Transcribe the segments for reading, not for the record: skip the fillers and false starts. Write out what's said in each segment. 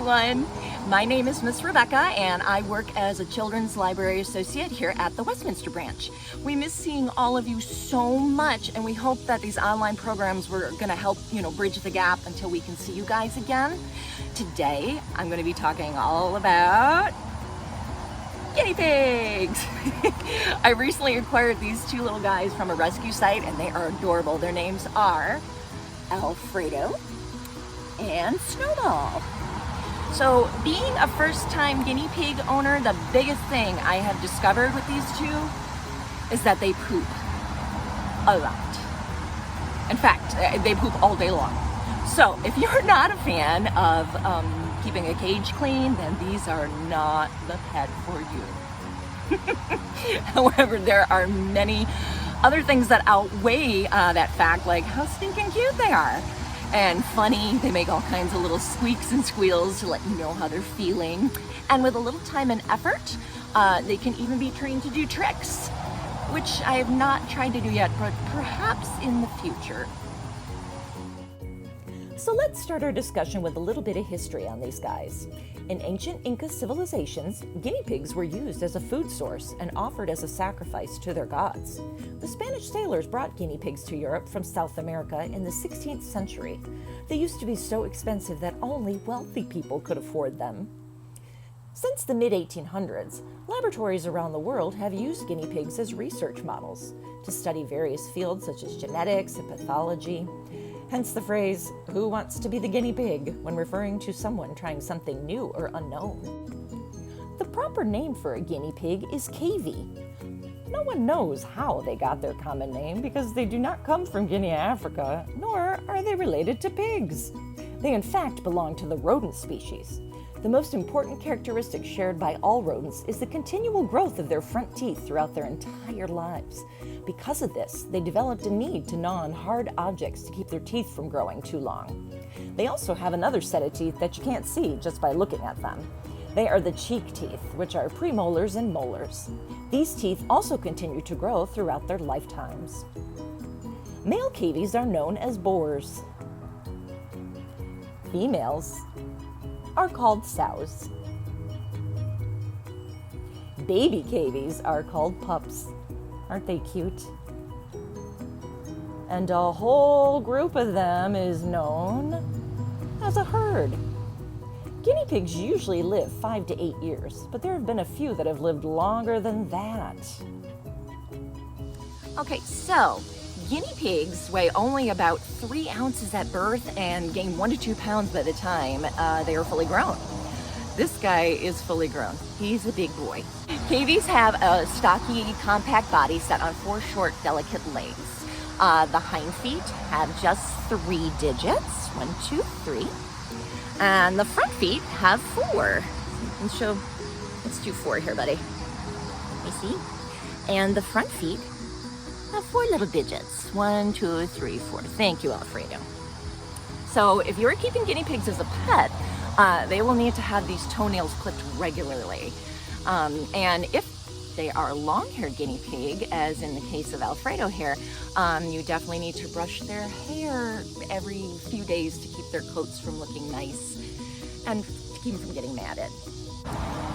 everyone. My name is Miss Rebecca and I work as a Children's Library Associate here at the Westminster branch. We miss seeing all of you so much and we hope that these online programs were going to help, bridge the gap until we can see you guys again. Today, I'm going to be talking all about guinea pigs. I recently acquired these two little guys from a rescue site and they are adorable. Their names are Alfredo and Snowball. So being a first-time guinea pig owner, the biggest thing I have discovered with these two is that they poop a lot. In fact, they poop all day long. So if you're not a fan of keeping a cage clean, then these are not the pet for you. However, there are many other things that outweigh that fact, like how stinking cute they are. And funny, they make all kinds of little squeaks and squeals to let you know how they're feeling. And with a little time and effort, they can even be trained to do tricks, which I have not tried to do yet, but perhaps in the future. So let's start our discussion with a little bit of history on these guys. In ancient Inca civilizations, guinea pigs were used as a food source and offered as a sacrifice to their gods. The Spanish sailors brought guinea pigs to Europe from South America in the 16th century. They used to be so expensive that only wealthy people could afford them. Since the mid-1800s, laboratories around the world have used guinea pigs as research models to study various fields such as genetics and pathology. Hence the phrase, "Who wants to be the guinea pig?" when referring to someone trying something new or unknown. The proper name for a guinea pig is cavy. No one knows how they got their common name because they do not come from Guinea, Africa, nor are they related to pigs. They in fact belong to the rodent species. The most important characteristic shared by all rodents is the continual growth of their front teeth throughout their entire lives. Because of this, they developed a need to gnaw on hard objects to keep their teeth from growing too long. They also have another set of teeth that you can't see just by looking at them. They are the cheek teeth, which are premolars and molars. These teeth also continue to grow throughout their lifetimes. Male cavies are known as boars. Females are called sows. Baby cavies are called pups. Aren't they cute? And a whole group of them is known as a herd. Guinea pigs usually live 5 to 8 years, but there have been a few that have lived longer than that. Okay, so guinea pigs weigh only about 3 ounces at birth and gain 1 to 2 pounds by the time they are fully grown. This guy is fully grown. He's a big boy. Cavies have a stocky, compact body set on 4 short, delicate legs. The hind feet have just 3 digits, 1, 2, 3. And the front feet have 4. Let's do 4 here, buddy. Let me see. And the front feet have 4 little digits, 1, 2, 3, 4. Thank you, Alfredo. So if you're keeping guinea pigs as a pet, they will need to have these toenails clipped regularly. And if they are a long-haired guinea pig, as in the case of Alfredo here, you definitely need to brush their hair every few days to keep their coats from looking nice and to keep them from getting matted.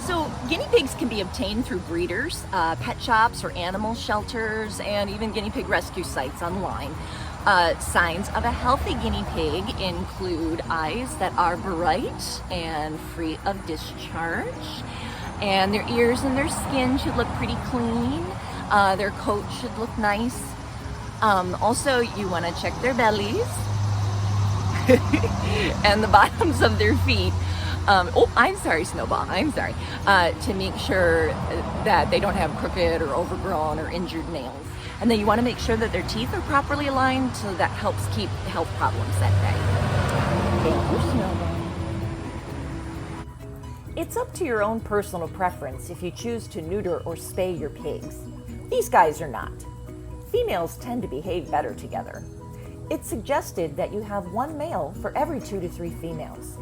So guinea pigs can be obtained through breeders, pet shops or animal shelters, and even guinea pig rescue sites online. Signs of a healthy guinea pig include eyes that are bright and free of discharge, and their ears and their skin should look pretty clean. Their coat should look nice. Also, you want to check their bellies and the bottoms of their feet. I'm sorry, Snowball, I'm sorry. To make sure that they don't have crooked or overgrown or injured nails. And then you want to make sure that their teeth are properly aligned, so that helps keep health problems at bay. Thank you, Snowball. It's up to your own personal preference if you choose to neuter or spay your pigs. These guys are not. Females tend to behave better together. It's suggested that you have 1 male for every 2 to 3 females.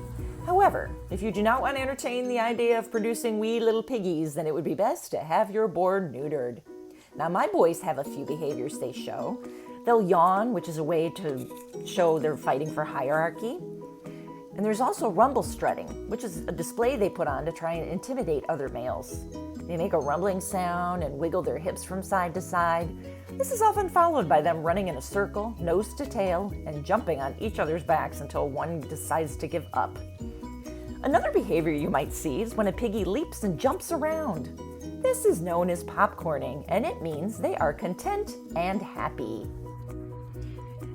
However, if you do not want to entertain the idea of producing wee little piggies, then it would be best to have your boar neutered. Now, my boys have a few behaviors they show. They'll yawn, which is a way to show they're fighting for hierarchy. And there's also rumble strutting, which is a display they put on to try and intimidate other males. They make a rumbling sound and wiggle their hips from side to side. This is often followed by them running in a circle, nose to tail, and jumping on each other's backs until one decides to give up. Another behavior you might see is when a piggy leaps and jumps around. This is known as popcorning, and it means they are content and happy.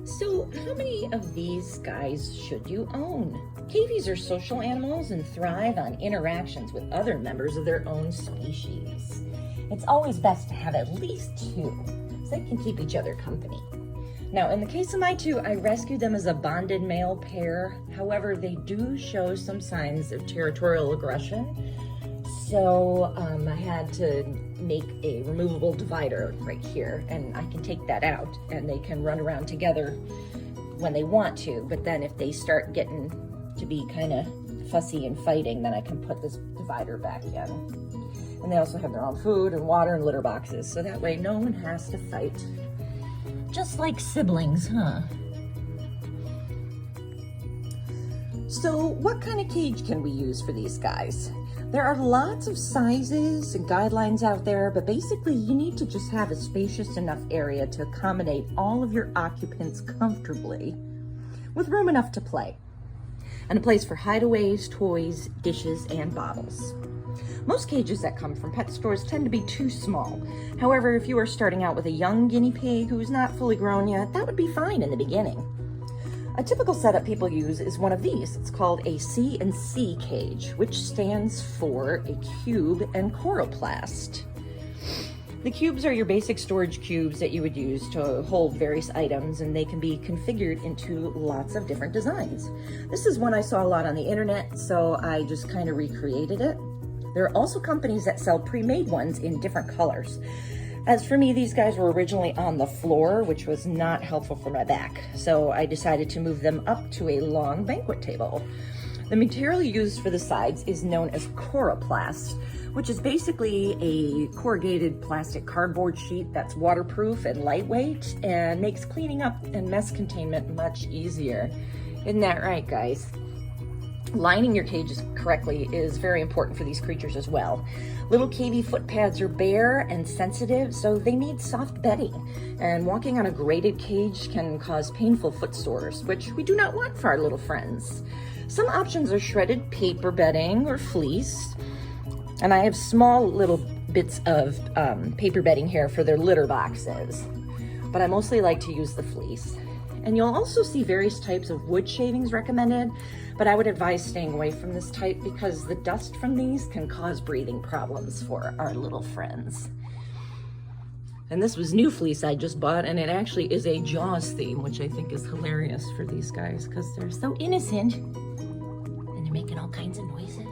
So, how many of these guys should you own? Cavies are social animals and thrive on interactions with other members of their own species. It's always best to have at least 2, so they can keep each other company. Now, in the case of my 2, I rescued them as a bonded male pair. However, they do show some signs of territorial aggression. So I had to make a removable divider right here, and I can take that out, and they can run around together when they want to. But then if they start getting to be kind of fussy and fighting, then I can put this divider back in. And they also have their own food and water and litter boxes, so that way no one has to fight. Just like siblings, huh? So what kind of cage can we use for these guys? There are lots of sizes and guidelines out there, but basically you need to just have a spacious enough area to accommodate all of your occupants comfortably, with room enough to play, and a place for hideaways, toys, dishes, and bottles. Most cages that come from pet stores tend to be too small. However, if you are starting out with a young guinea pig who is not fully grown yet, that would be fine in the beginning. A typical setup people use is one of these. It's called a C&C cage, which stands for a cube and coroplast. The cubes are your basic storage cubes that you would use to hold various items, and they can be configured into lots of different designs. This is one I saw a lot on the internet, so I just kind of recreated it. There are also companies that sell pre-made ones in different colors. As for me, these guys were originally on the floor, which was not helpful for my back, so I decided to move them up to a long banquet table. The material used for the sides is known as coroplast, which is basically a corrugated plastic cardboard sheet that's waterproof and lightweight and makes cleaning up and mess containment much easier. Isn't that right, guys? Lining your cages correctly is very important for these creatures as well. Little cavey foot pads are bare and sensitive, so they need soft bedding. And walking on a graded cage can cause painful foot sores, which we do not want for our little friends. Some options are shredded paper bedding or fleece. And I have small little bits of paper bedding here for their litter boxes. But I mostly like to use the fleece. And you'll also see various types of wood shavings recommended, but I would advise staying away from this type because the dust from these can cause breathing problems for our little friends. And this was new fleece I just bought, and it actually is a Jaws theme, which I think is hilarious for these guys because they're so innocent and they're making all kinds of noises.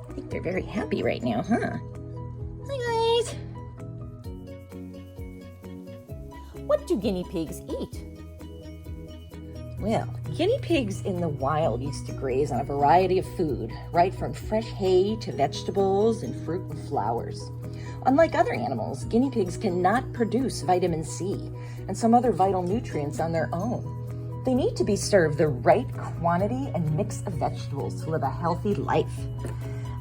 I think they're very happy right now, huh? Hi, guys. What do guinea pigs eat? Well, guinea pigs in the wild used to graze on a variety of food, right from fresh hay to vegetables and fruit and flowers. Unlike other animals, guinea pigs cannot produce vitamin C and some other vital nutrients on their own. They need to be served the right quantity and mix of vegetables to live a healthy life.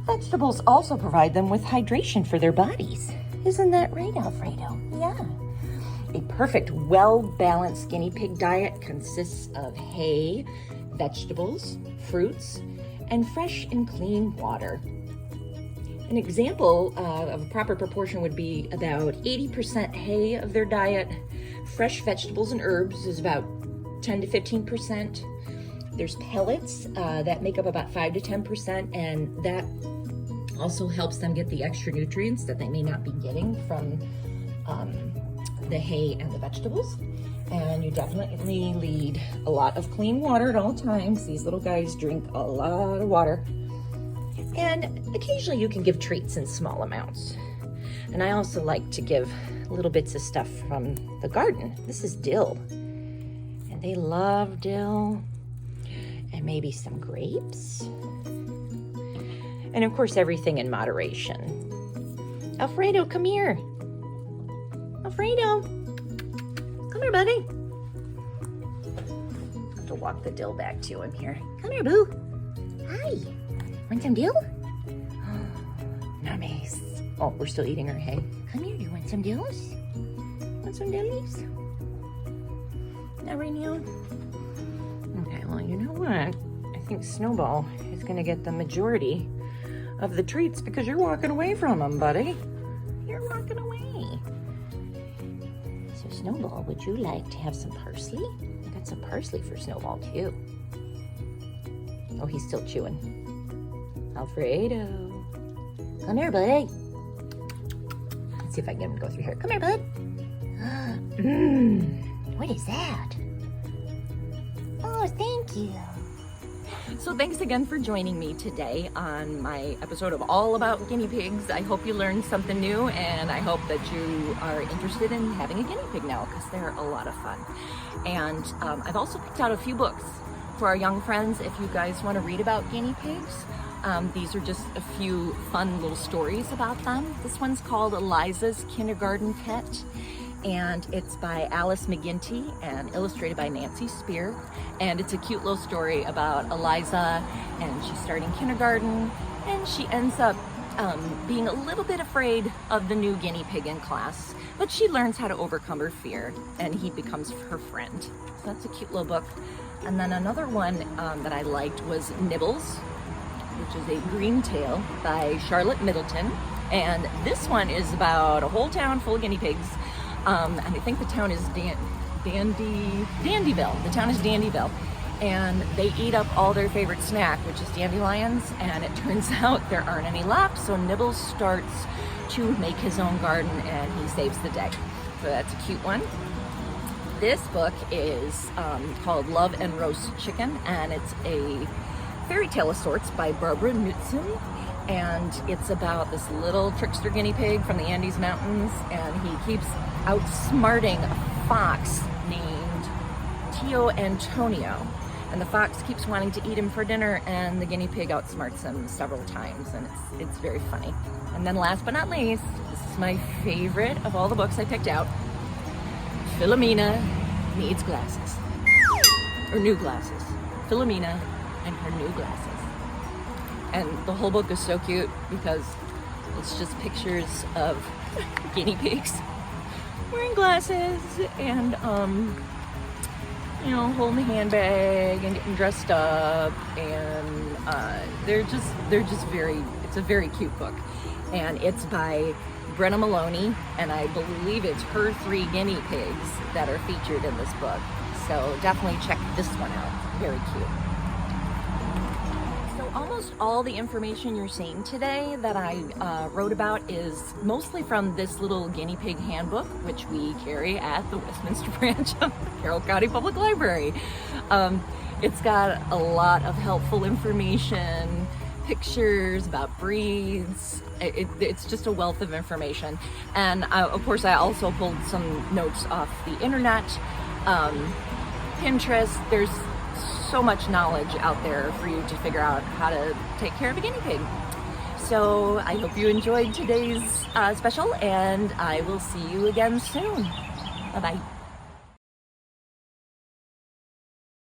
Vegetables also provide them with hydration for their bodies. Isn't that right, Alfredo? Yeah. A perfect, well-balanced guinea pig diet consists of hay, vegetables, fruits, and fresh and clean water. An example of a proper proportion would be about 80% hay of their diet. Fresh vegetables and herbs is about 10 to 15%. There's pellets that make up about 5 to 10%, and that also helps them get the extra nutrients that they may not be getting from the hay and the vegetables. And you definitely need a lot of clean water at all times. These little guys drink a lot of water. And occasionally you can give treats in small amounts. And I also like to give little bits of stuff from the garden. This is dill. And they love dill. And maybe some grapes. And of course, everything in moderation. Alfredo, come here. Alfredo, come here, buddy. to walk the dill back to him here. Come here, Boo. Hi. Want some dill? Nummies. Oh, we're still eating our hay. Come here, do you want some dills? Want some dillies? Not right now? Okay, well, you know what? I think Snowball is gonna get the majority of the treats because you're walking away from him, buddy. You're walking away. So Snowball, would you like to have some parsley? I got some parsley for Snowball too. Oh, he's still chewing. Alfredo. Come here, buddy. Let's see if I can get him to go through here. Come here, bud. What is that? Oh, thank you. So thanks again for joining me today on my episode of All About Guinea Pigs. I hope you learned something new, and I hope that you are interested in having a guinea pig now, because they're a lot of fun. And I've also picked out a few books for our young friends if you guys want to read about guinea pigs. These are just a few fun little stories about them. This one's called Eliza's Kindergarten Pet, and it's by Alice McGinty and illustrated by Nancy Spear. And it's a cute little story about Eliza, and she's starting kindergarten, and she ends up being a little bit afraid of the new guinea pig in class, but she learns how to overcome her fear, and he becomes her friend. So that's a cute little book. And then another one that I liked was Nibbles, which is a green tale by Charlotte Middleton. And this one is about a whole town full of guinea pigs. And I think the town is Dandyville. The town is Dandyville. And they eat up all their favorite snack, which is dandelions. And it turns out there aren't any left. So Nibbles starts to make his own garden, and he saves the day. So that's a cute one. This book is called Love and Roast Chicken, and it's a fairy tale of sorts by Barbara Knudsen, and it's about this little trickster guinea pig from the Andes Mountains, and he keeps outsmarting a fox named Tio Antonio, and the fox keeps wanting to eat him for dinner, and the guinea pig outsmarts him several times, and it's very funny. And then last but not least, this is my favorite of all the books I picked out. Philomena needs glasses, or new glasses. Philomena and her new glasses. And the whole book is so cute because it's just pictures of guinea pigs wearing glasses and you know, holding a handbag and getting dressed up, and they're just it's a very cute book. And it's by Brenna Maloney, and I believe it's her 3 guinea pigs that are featured in this book. So definitely check this one out. Very cute. So almost all the information you're seeing today that I wrote about is mostly from this little guinea pig handbook, which we carry at the Westminster branch of the Carroll County Public Library. It's got a lot of helpful information, pictures about breeds. It's just a wealth of information. And of course, I also pulled some notes off the internet, Pinterest. There's so much knowledge out there for you to figure out how to take care of a guinea pig. So I hope you enjoyed today's special, and I will see you again soon. Bye-bye.